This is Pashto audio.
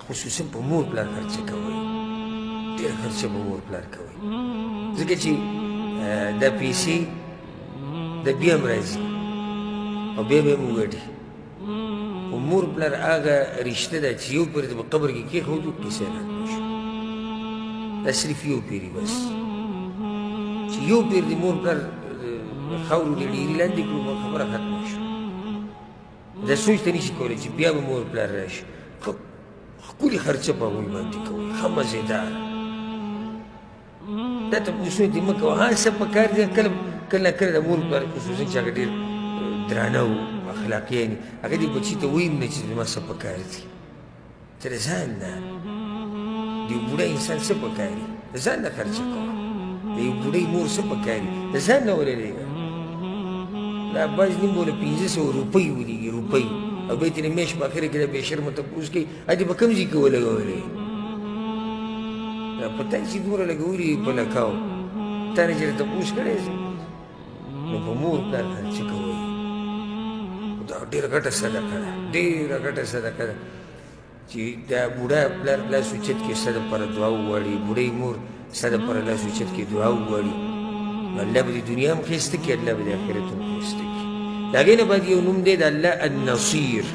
خصوصا په مور پلار خرچه کوئ ډېره خرچه په مور پلار کوئ ځکه چې دا پیسې د بیا هم راځي او بیا به یې هم وګټي خو مور پلار هغه رشته ده چې یو پېر په قبر کې کېښودو کیسه ختمه شو دا صرف یو پېري بس چې یو پېر د مور پلار خاورو د ډېري لاندې کړو خبره ختمه شو دا سوچ ته نشي کولی چې بیا به مور پلار راشي ښکلې خرچه په هغوی باندې کوئ ښه مزېداره دا تپوسونه دې مه کوه ها څه پکار دی کله نه کله د مور پلار خصوصا چې هغه ډېر درانه و اخلاقیان هغه دې بچي ته ویم نه چې زما څه پکار دي ته د ځان نه د یو بوډا انسان څه پکار دي د ځان نه خرچه کوه د یو بوډۍ مور څه پکار دي د ځان نه ولرېږه دا بعض نیم بوله 500 روپۍ ولېږي روپۍ او بیا یې ترې میاشت په اخره کې د بې شرمه تپوس کوي دې په کوم ځای کې ولګولې دا په تا چې دومره لګولي په لکاو تا نه چېرې تپوس کړی شي نو په مور پلار خرچه کوئ دا ډېره ګټه صدقه ده ډېره ګټه صدقه ده چې دا بوډا پلار لاس اوچت کې ستا دپاره دعا وغواړي بوډۍ مور ستا دپاره لاس اوچت کې دعا وغواړي نو الله به د دنیا هم ښایسته کړي الله به د آخرت هم ښایسته کړي د هغې نه بعد یو نوم دی د الله النصیر